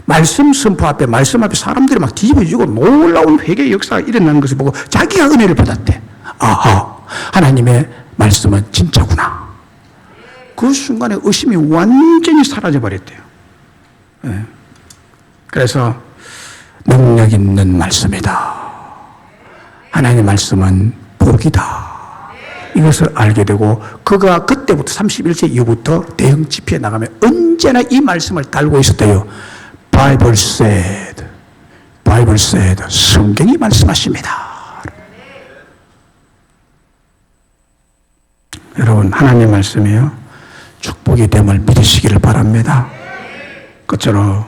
말씀 선포 앞에, 말씀 앞에 사람들이 막 뒤집어지고 놀라운 회개의 역사가 일어나는 것을 보고 자기가 은혜를 받았대. 아하, 하나님의 말씀은 진짜구나. 그 순간에 의심이 완전히 사라져버렸대요. 네. 그래서 능력 있는 말씀이다. 하나님의 말씀은 복이다. 이것을 알게 되고 그가 그때부터 31세 이후부터 대형 집회에 나가면 언제나 이 말씀을 달고 있었대요. Bible said, Bible said, 성경이 말씀하십니다. 여러분, 하나님의 말씀이요, 축복이 됨을 믿으시기를 바랍니다. 끝으로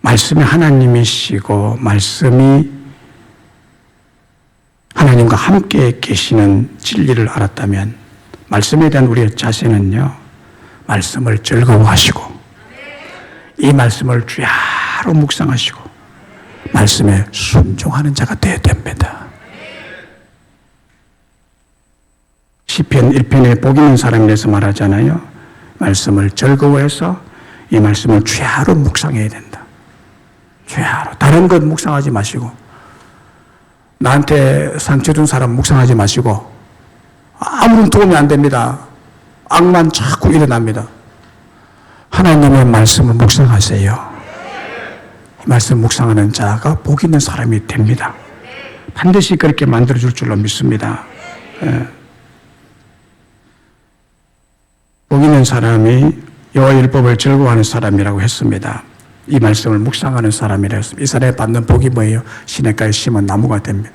말씀이 하나님이시고 말씀이 하나님과 함께 계시는 진리를 알았다면 말씀에 대한 우리의 자세는요, 말씀을 즐거워하시고 이 말씀을 주야로 묵상하시고 말씀에 순종하는 자가 되어야 됩니다. 시편 1편에 복 있는 사람이라서 말하잖아요. 말씀을 즐거워해서 이 말씀을 주야로 묵상해야 된다. 주야로. 다른 것 묵상하지 마시고, 나한테 상처 준 사람 묵상하지 마시고, 아무런 도움이 안 됩니다. 악만 자꾸 일어납니다. 하나님의 말씀을 묵상하세요. 이 말씀 묵상하는 자가 복 있는 사람이 됩니다. 반드시 그렇게 만들어줄 줄로 믿습니다. 복 있는 사람이 여호와의 율법을 즐거워하는 사람이라고 했습니다. 이 말씀을 묵상하는 사람이라고 했습니다. 이 사람이 받는 복이 뭐예요? 시냇가에 심은 나무가 됩니다.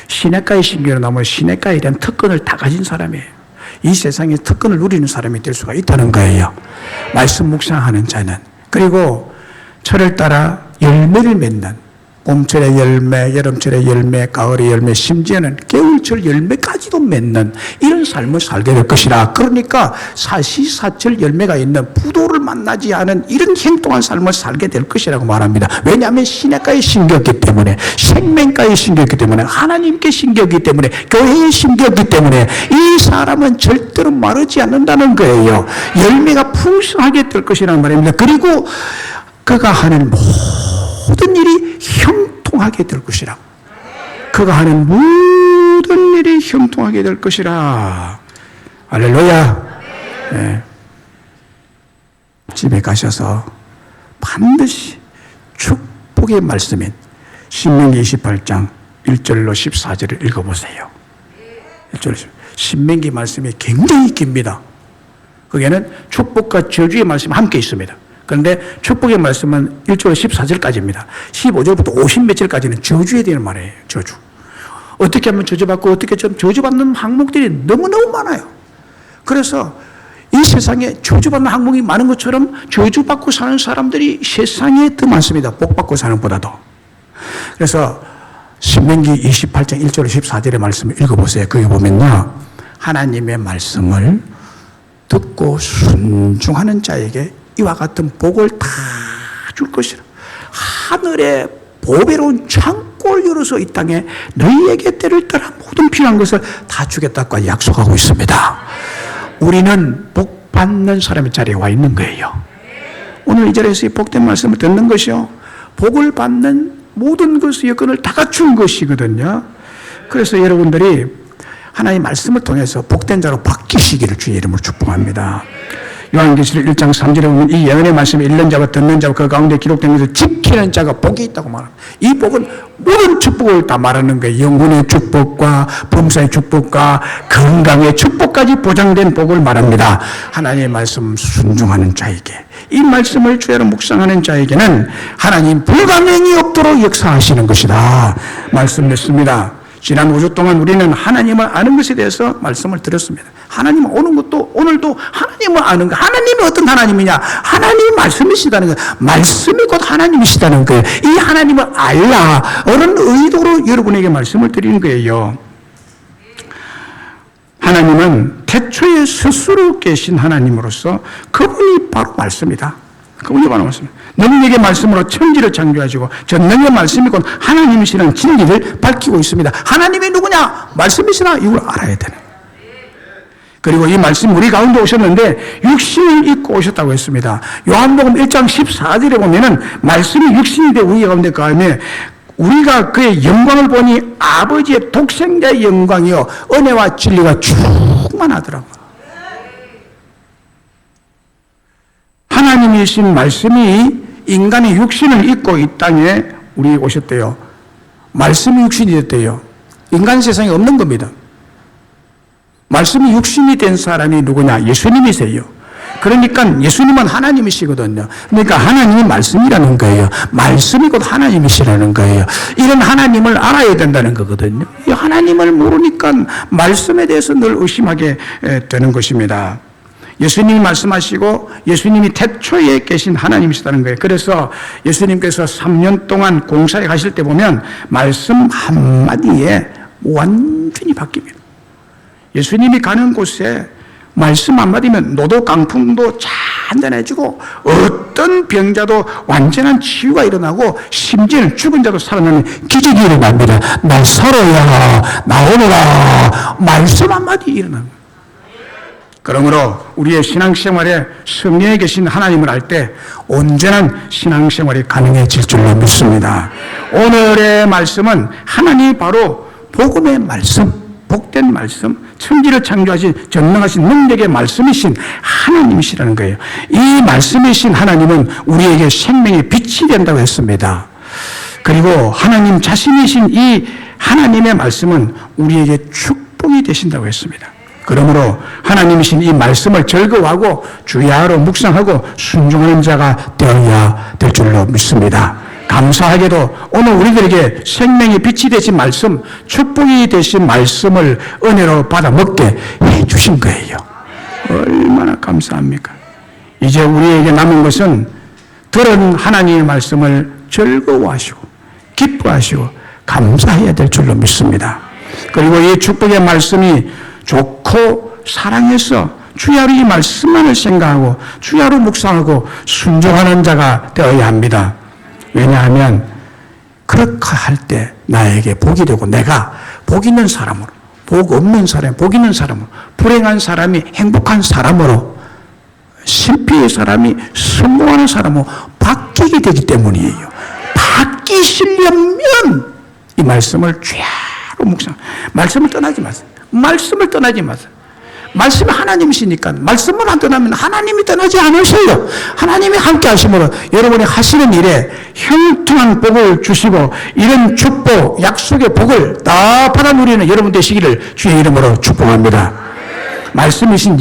시냇가에 심기로 나무, 시냇가에 대한 특권을 다 가진 사람이에요. 이 세상에 특권을 누리는 사람이 될 수가 있다는 거예요. 말씀 묵상하는 자는. 그리고 철을 따라 열매를 맺는, 봄철의 열매, 여름철의 열매, 가을의 열매, 심지어는 겨울철 열매까지도 맺는 이런 삶을 살게 될 것이라. 그러니까 사시사철 열매가 있는 부도를 만나지 않은 이런 행동한 삶을 살게 될 것이라고 말합니다. 왜냐하면 시냇가에 심겼기 때문에, 생명가에 심겼기 때문에, 하나님께 심겼기 때문에, 교회에 심겼기 때문에 이 사람은 절대로 마르지 않는다는 거예요. 열매가 풍성하게 될 것이라는 말입니다. 그리고 그가 하는 모든 일이 형통하게 될 것이라. 그가 하는 모든 일이 형통하게 될 것이라. 할렐루야. 네. 집에 가셔서 반드시 축복의 말씀인 신명기 28장 1절로 14절을 읽어보세요. 1절, 신명기 말씀이 굉장히 깁니다. 거기에는 축복과 저주의 말씀이 함께 있습니다. 그런데 축복의 말씀은 1절 14절까지입니다. 15절부터 50몇 절까지는 저주에 대한 말이에요. 저주. 어떻게 하면 저주받고 어떻게 좀 저주받는 항목들이 너무너무 많아요. 그래서 이 세상에 저주받는 항목이 많은 것처럼 저주받고 사는 사람들이 세상에 더 많습니다. 복받고 사는 것보다도. 그래서 신명기 28장 1절 14절의 말씀을 읽어보세요. 거기 보면요, 하나님의 말씀을 듣고 순종하는 자에게 이와 같은 복을 다 줄 것이라. 하늘의 보배로운 창고를 열어서 이 땅에 너희에게 때를 따라 모든 필요한 것을 다 주겠다고 약속하고 있습니다. 우리는 복 받는 사람의 자리에 와 있는 거예요. 오늘 이 자리에서 이 복된 말씀을 듣는 것이요, 복을 받는 모든 것의 여건을 다 갖춘 것이거든요. 그래서 여러분들이 하나님의 말씀을 통해서 복된 자로 바뀌시기를 주의 이름으로 축복합니다. 요한계시록 1장 3절에 보면 이 예언의 말씀을 읽는 자와 듣는 자와 그 가운데 기록된 것을 지키는 자가 복이 있다고 말합니다. 이 복은 모든 축복을 다 말하는 거예요. 영혼의 축복과 범사의 축복과 건강의 축복까지 보장된 복을 말합니다. 하나님의 말씀 순종하는 자에게, 이 말씀을 주야로 묵상하는 자에게는 하나님 불가능이 없도록 역사하시는 것이다 말씀했습니다. 지난 5주 동안 우리는 하나님을 아는 것에 대해서 말씀을 드렸습니다. 하나님을 오는 것도 오늘도 하나님을 아는 것. 하나님이 어떤 하나님이냐? 하나님이 말씀이시다는 거예요. 말씀이 곧 하나님이시다는 거예요. 이 하나님을 알라, 어떤 의도로 여러분에게 말씀을 드리는 거예요. 하나님은 태초에 스스로 계신 하나님으로서 그분이 바로 말씀이다. 그분이 바로 말씀이다. 너희에게 말씀으로 천지를 창조하시고 전능의 말씀이 곧 하나님이시라는 진리를 밝히고 있습니다. 하나님이 누구냐? 말씀이시나? 이걸 알아야 되는. 그리고 이 말씀 우리 가운데 오셨는데 육신을 입고 오셨다고 했습니다. 요한복음 1장 14절에 보면은 말씀이 육신이 되어 우리 가운데 가면 우리가 그의 영광을 보니 아버지의 독생자의 영광이요 은혜와 진리가 충만하더라고요. 하나님이신 말씀이 인간의 육신을 입고 이 땅에 우리 오셨대요. 말씀이 육신이 됐대요. 인간 세상에 없는 겁니다. 말씀이 육신이 된 사람이 누구냐? 예수님이세요. 그러니까 예수님은 하나님이시거든요. 그러니까 하나님이 말씀이라는 거예요. 말씀이 곧 하나님이시라는 거예요. 이런 하나님을 알아야 된다는 거거든요. 이 하나님을 모르니까 말씀에 대해서 늘 의심하게 되는 것입니다. 예수님이 말씀하시고 예수님이 태초에 계신 하나님이시다는 거예요. 그래서 예수님께서 3년 동안 공사에 가실 때 보면 말씀 한마디에 완전히 바뀝니다. 예수님이 가는 곳에 말씀 한마디면 노도 강풍도 잔잔해지고 어떤 병자도 완전한 치유가 일어나고 심지어는 죽은 자도 살아나는 기적이 일어납니다. 나사로야 나오너라 말씀 한마디 일어납니다. 그러므로 우리의 신앙생활에 성령에 계신 하나님을 알 때 온전한 신앙생활이 가능해질 줄로 믿습니다. 오늘의 말씀은 하나님이 바로 복음의 말씀, 복된 말씀, 천지를 창조하신 전능하신 능력의 말씀이신 하나님이시라는 거예요. 이 말씀이신 하나님은 우리에게 생명의 빛이 된다고 했습니다. 그리고 하나님 자신이신 이 하나님의 말씀은 우리에게 축복이 되신다고 했습니다. 그러므로 하나님이신 이 말씀을 즐거워하고 주야로 묵상하고 순종하는 자가 되어야 될 줄로 믿습니다. 감사하게도 오늘 우리들에게 생명의 빛이 되신 말씀, 축복이 되신 말씀을 은혜로 받아 먹게 해 주신 거예요. 얼마나 감사합니까? 이제 우리에게 남은 것은 들은 하나님의 말씀을 즐거워하시고 기뻐하시고 감사해야 될 줄로 믿습니다. 그리고 이 축복의 말씀이 좋고 사랑해서 주야로 이 말씀만을 생각하고 주야로 묵상하고 순종하는 자가 되어야 합니다. 왜냐하면 그렇게 할 때 나에게 복이 되고 내가 복 있는 사람으로, 복 없는 사람, 복 있는 사람으로, 불행한 사람이 행복한 사람으로, 신피의 사람이 성공하는 사람으로 바뀌게 되기 때문이에요. 바뀌시려면 이 말씀을 쫙 묵상, 말씀을 떠나지 마세요. 말씀을 떠나지 마세요. 말씀이 하나님이시니까 말씀을 안 떠나면 하나님이 떠나지 않으세요. 하나님이 함께 하심으로 여러분이 하시는 일에 형통한 복을 주시고 이런 축복, 약속의 복을 다 받아 누리는 여러분 되시기를 주의 이름으로 축복합니다. 말씀이신